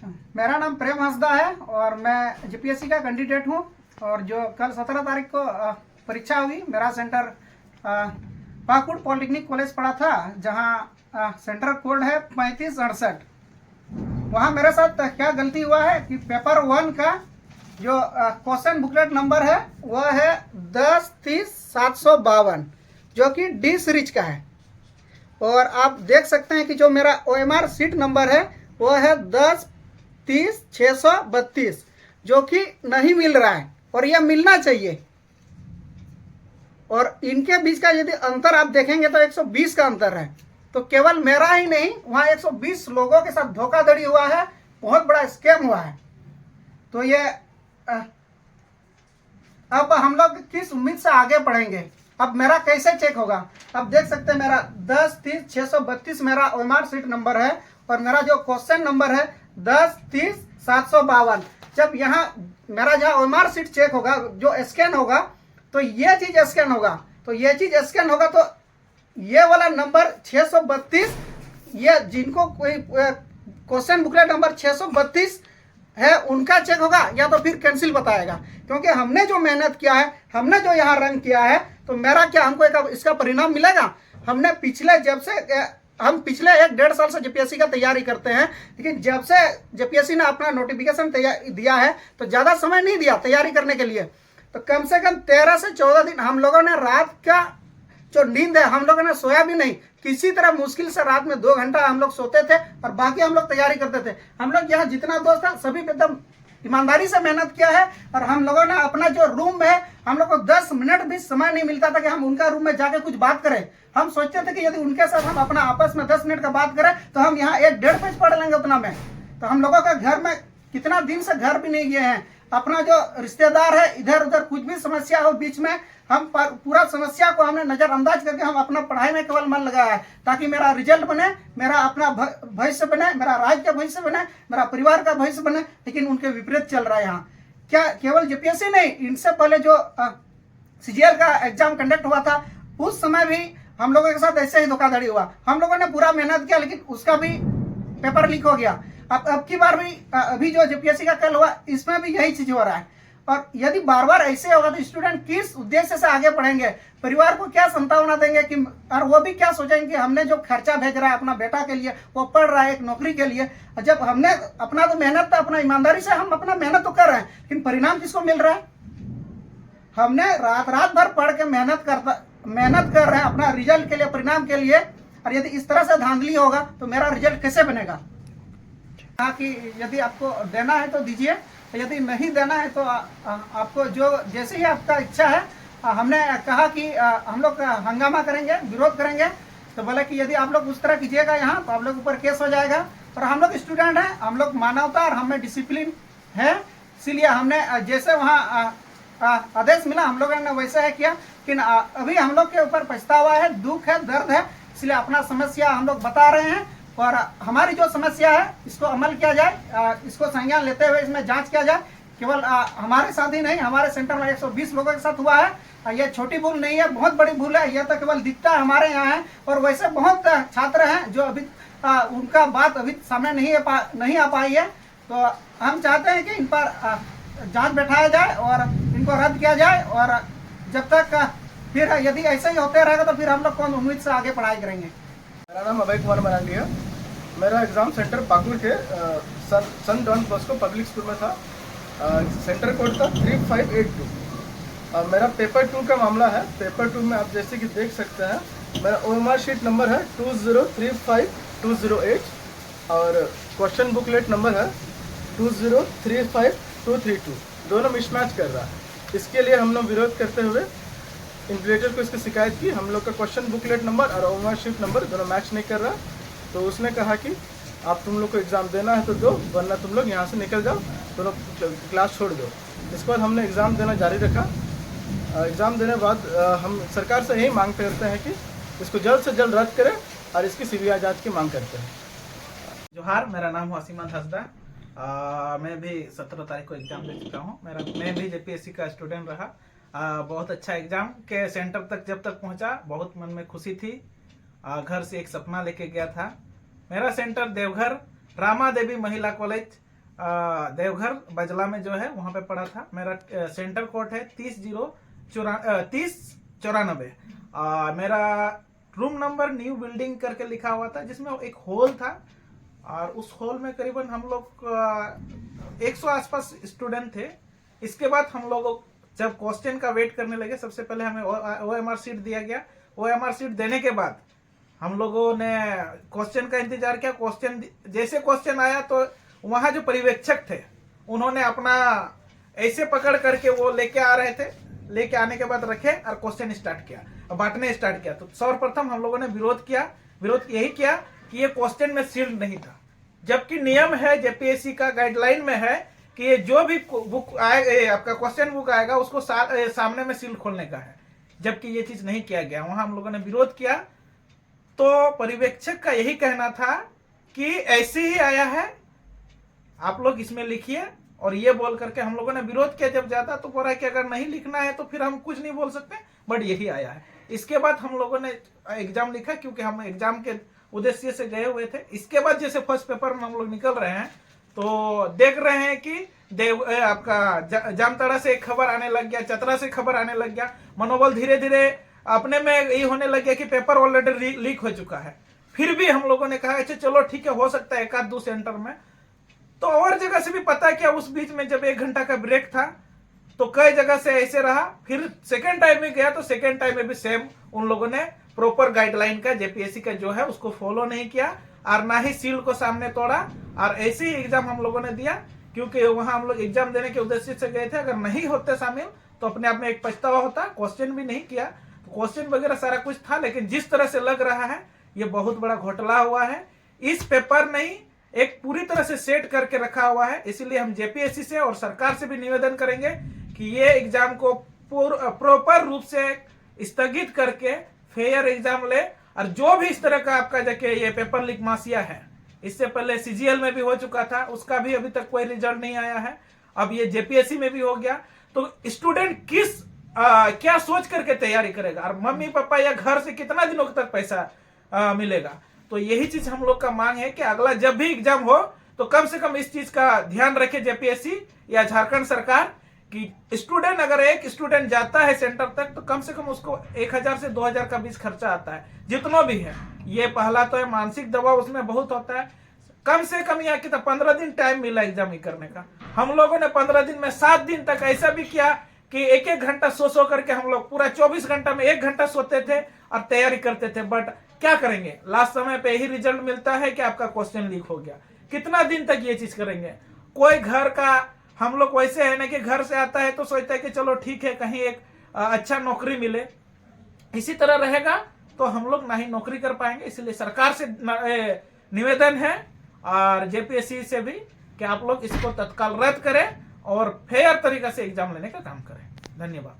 मेरा नाम प्रेम हंसदा है और मैं जीपीएससी का कैंडिडेट हूँ। और जो कल 17 तारीख को परीक्षा हुई, मेरा सेंटर पाकुड़ पॉलिटेक्निक कॉलेज पड़ा था, जहाँ सेंटर कोड है 3568। वहाँ मेरे साथ क्या गलती हुआ है कि पेपर 1 का जो क्वेश्चन बुकलेट नंबर है वह है 10-30-752, जो कि डी सीरीज का है। और आप देख सकते हैं कि जो मेरा OMR सीट नंबर है वह है 10-30-632, जो कि नहीं मिल रहा है और यह मिलना चाहिए। और इनके बीच का यदि अंतर आप देखेंगे तो 120 का अंतर है। तो केवल मेरा ही नहीं, वहाँ 120 लोगों के साथ धोखाधड़ी हुआ है, बहुत बड़ा स्कैम हुआ है। तो ये अब हम लोग किस उम्मीद से आगे बढ़ेंगे? अब मेरा कैसे चेक होगा? अब देख सकते हैं मेरा 10-30-632 मेरा OMR सीट नंबर है और मेरा जो क्वेश्चन नंबर है 10-30-752। जब यहाँ मेरा जहाँ OMR सीट चेक होगा, जो स्कैन होगा, तो ये चीज स्कैन होगा, तो ये चीज स्कैन होगा, तो ये वाला नंबर 632, ये जिनको कोई क्वेश्चन बुकलेट नंबर 632 है उनका चेक होगा, या तो फिर कैंसिल बताएगा। क्योंकि हमने जो मेहनत किया है, हमने जो यहाँ रंग किया है, तो मेरा क्या, हमको इसका परिणाम मिलेगा। हमने पिछले हम पिछले 1-1.5 साल से जीपीएससी का तैयारी करते हैं, लेकिन जब से जीपीएससी ने अपना नोटिफिकेशन दिया है तो ज़्यादा समय नहीं दिया तैयारी करने के लिए। तो कम से कम 13 से 14 दिन हम लोगों ने रात का जो नींद है, हम लोगों ने सोया भी नहीं, किसी तरह मुश्किल से रात में 2 घंटा हम लोग सोते थे और बाकी हम लोग तैयारी करते थे। हम लोग यहाँ जितना दोस्त था सभी एकदम ईमानदारी से मेहनत किया है। और हम लोगों ने अपना जो रूम है, हम लोग को 10 मिनट भी समय नहीं मिलता था कि हम उनका रूम में जाके कुछ बात करें। हम सोचते थे कि यदि उनके साथ हम अपना आपस में 10 मिनट का बात करें तो हम यहाँ 1-1.5 पेज पढ़ लेंगे उतना में। तो हम लोगों का घर में कितना दिन से घर भी नहीं गए हैं। अपना जो रिश्तेदार है, इधर उधर कुछ भी समस्या हो बीच में, हम पूरा समस्या को हमने नजरअंदाज करके हम अपना पढ़ाई में केवल मन लगाया है, ताकि मेरा रिजल्ट बने, मेरा अपना भविष्य बने, मेरा राज्य का भविष्य बने, मेरा परिवार का भविष्य बने। लेकिन उनके विपरीत चल रहा है यहाँ। क्या केवल जीपीएससी नहीं, इनसे पहले जो CGL का एग्जाम कंडक्ट हुआ था, उस समय भी हम लोगों के साथ ऐसे ही धोखाधड़ी हुआ। हम लोगों ने पूरा मेहनत किया, लेकिन उसका भी पेपर लीक हो गया। अब की बार भी अभी जो जीपीएससी का कल हुआ, इसमें भी यही चीज हो रहा है। और यदि बार बार ऐसे होगा तो स्टूडेंट किस उद्देश्य से आगे पढ़ेंगे? परिवार को क्या संभावना देंगे कि, और वो भी क्या सोचेंगे कि हमने जो खर्चा भेज रहा है अपना बेटा के लिए, वो पढ़ रहा है एक नौकरी के लिए। जब हमने अपना तो मेहनत था, अपना ईमानदारी से हम अपना मेहनत तो कर रहे हैं, लेकिन परिणाम किसको मिल रहा है? हमने रात भर पढ़ के मेहनत कर रहे हैं अपना रिजल्ट के लिए, परिणाम के लिए। और यदि इस तरह से धांधली होगा तो मेरा रिजल्ट कैसे बनेगा? कि यदि आपको देना है तो दीजिए, यदि नहीं देना है तो आपको जो जैसे ही आपका इच्छा है। हमने कहा कि हम लोग हंगामा करेंगे, विरोध करेंगे। तो बोले कि यदि आप लोग उस तरह कीजिएगा यहाँ तो आप लोग ऊपर केस हो जाएगा। और हम लोग स्टूडेंट हैं, हम लोग मानवता और हमें डिसिप्लिन है, इसीलिए हमने जैसे वहाँ आदेश मिला हम लोगों ने वैसा है किया। लेकिन अभी हम लोग के ऊपर पछतावा है, दुख है, दर्द है, इसलिए अपना समस्या हम लोग बता रहे हैं। और हमारी जो समस्या है इसको अमल किया जाए, इसको संज्ञान लेते हुए इसमें जांच किया जाए। केवल हमारे साथ ही नहीं, हमारे सेंटर में 120 लोगों के साथ हुआ है। ये छोटी भूल नहीं है, बहुत बड़ी भूल है। यह तो केवल दिखता है हमारे यहाँ है, और वैसे बहुत छात्र हैं जो अभी उनका बात अभी सामने नहीं आ पाई है। तो हम चाहते हैं कि इन पर जांच बैठाया जाए और इनको रद्द किया जाए। और जब तक फिर यदि ऐसे ही होते रहेगा तो फिर हम लोग कौन उम्मीद से आगे पढ़ाई करेंगे। मेरा नाम अभय कुमार मरांडी है। मेरा एग्ज़ाम सेंटर पाकुड़ के सन डॉन बॉस्को पब्लिक स्कूल में था। सेंटर कोड था 3582। मेरा पेपर 2 का मामला है। पेपर 2 में आप जैसे कि देख सकते हैं, मेरा OMR शीट नंबर है 2035208 और क्वेश्चन बुकलेट नंबर है 2035232। दोनों मिसमैच कर रहा है। इसके लिए हम लोग विरोध करते हुए इन्विजिलेटर को इसकी शिकायत की। हम लोग का क्वेश्चन बुकलेट नंबर और OMR शीट नंबर दोनों मैच नहीं कर रहा। तो उसने कहा कि आप तुम लोग को एग्ज़ाम देना है तो दो, वरना तुम लोग यहाँ से निकल जाओ, दोनों क्लास छोड़ दो। इसके बाद हमने एग्ज़ाम देना जारी रखा। एग्ज़ाम देने के बाद हम सरकार से यही मांग करते हैं कि इसको जल्द से जल्द रद्द करें और इसकी CBI जाँच की मांग करते हैं। जोहार, मेरा नाम वसीम हंसदा। मैं भी 17 तारीख को एग्ज़ाम दे चुका हूँ। मैं भी JPSC का स्टूडेंट रहा। बहुत अच्छा एग्ज़ाम के सेंटर तक जब तक पहुँचा, बहुत मन में खुशी थी। घर से एक सपना लेके गया था। मेरा सेंटर देवघर रामा देवी महिला कॉलेज देवघर बजला में जो है वहाँ पे पढ़ा था। मेरा सेंटर कोड है 3094। मेरा रूम नंबर न्यू बिल्डिंग करके लिखा हुआ था, जिसमें एक हॉल था और उस हॉल में करीबन हम लोग 100 आसपास स्टूडेंट थे। इसके बाद हम लोग जब क्वेश्चन का वेट करने लगे, सबसे पहले हमें OMR शीट दिया गया। OMR शीट देने के बाद हम लोगों ने क्वेश्चन का इंतजार किया। जैसे क्वेश्चन आया तो वहाँ जो पर्यवेक्षक थे उन्होंने अपना ऐसे पकड़ करके वो लेके आ रहे थे, लेके आने के बाद रखे और क्वेश्चन स्टार्ट किया, बांटने स्टार्ट किया। तो सर्वप्रथम हम लोगों ने विरोध यही किया कि ये क्वेश्चन में सील्ड नहीं था, जबकि नियम है JPSC का गाइडलाइन में है कि ये जो भी बुक आएगा, आपका क्वेश्चन बुक आएगा, उसको सामने में सील खोलने का है, जबकि ये चीज नहीं किया गया। वहां हम लोगों ने विरोध किया तो पर्यवेक्षक का यही कहना था कि ऐसे ही आया है, आप लोग इसमें लिखिए, और ये बोल करके हम लोगों ने विरोध किया। जब ज्यादा तो बोला कि अगर नहीं लिखना है तो फिर हम कुछ नहीं बोल सकते, बट यही आया है। इसके बाद हम लोगों ने एग्जाम लिखा, क्योंकि हम एग्जाम के उद्देश्य से गए हुए थे। इसके बाद जैसे फर्स्ट पेपर में हम लोग निकल रहे हैं तो देख रहे हैं कि आपका जामताड़ा से एक खबर आने लग गया, चतरा से खबर आने लग गया। मनोबल धीरे धीरे अपने में ये होने लग गया कि पेपर ऑलरेडी लीक हो चुका है। फिर भी हम लोगों ने कहा अच्छा चलो ठीक है, हो सकता है 1-2 सेंटर में, तो और जगह से भी पता किया। उस बीच में जब 1 घंटा का ब्रेक था तो कई जगह से ऐसे रहा। फिर सेकेंड टाइम में गया तो सेकेंड टाइम में भी सेम उन लोगों ने प्रॉपर गाइडलाइन का JPSC का जो है उसको फॉलो नहीं किया और ना ही सील को सामने तोड़ा, और ऐसे ही एग्जाम हम लोगों ने दिया। क्योंकि वहां हम लोग एग्जाम देने के उद्देश्य से गए थे, अगर नहीं होते शामिल तो अपने आप में एक पछतावा होता। क्वेश्चन भी नहीं किया, तो क्वेश्चन वगैरह सारा कुछ था, लेकिन जिस तरह से लग रहा है ये बहुत बड़ा घोटाला हुआ है। इस पेपर नहीं एक पूरी तरह से सेट करके रखा हुआ है। इसीलिए हम JPSC से और सरकार से भी निवेदन करेंगे कि ये एग्जाम को प्रॉपर रूप से स्थगित करके फेयर एग्जाम ले। और जो भी इस तरह का आपका जैसे ये पेपर लीक माफिया है, इससे पहले CGL में भी हो चुका था, उसका भी अभी तक कोई रिजल्ट नहीं आया है, अब ये JPSC में भी हो गया। तो स्टूडेंट क्या सोच करके तैयारी करेगा, और मम्मी पापा या घर से कितना दिनों तक पैसा मिलेगा। तो यही चीज हम लोग का मांग है कि अगला जब भी एग्जाम हो तो कम से कम इस चीज का ध्यान रखे JPSC या झारखंड सरकार कि स्टूडेंट, अगर एक स्टूडेंट जाता है सेंटर तक तो कम से कम उसको 1000 से 2000 का बीच खर्चा आता है, जितना भी है। ये पहला तो है, मानसिक दबाव उसमें बहुत होता है। कम से कम यहाँ की तो 15 दिन टाइम मिला एग्जाम करने का। हम लोगों ने 15 दिन में 7 दिन तक ऐसा भी किया कि 1-1 घंटा सो करके हम लोग पूरा 24 घंटा में 1 घंटा सोते थे और तैयारी करते थे। बट क्या करेंगे, लास्ट समय पे ही रिजल्ट मिलता है कि आपका क्वेश्चन लीक हो गया। कितना दिन तक ये चीज करेंगे। कोई घर का, हम लोग वैसे है ना कि घर से आता है तो सोचता है कि चलो ठीक है कहीं एक अच्छा नौकरी मिले, इसी तरह रहेगा तो हम लोग ना ही नौकरी कर पाएंगे। इसलिए सरकार से निवेदन है और JPSC से भी कि आप लोग इसको तत्काल रद्द करें और फेयर तरीके से एग्जाम लेने का काम करें। धन्यवाद।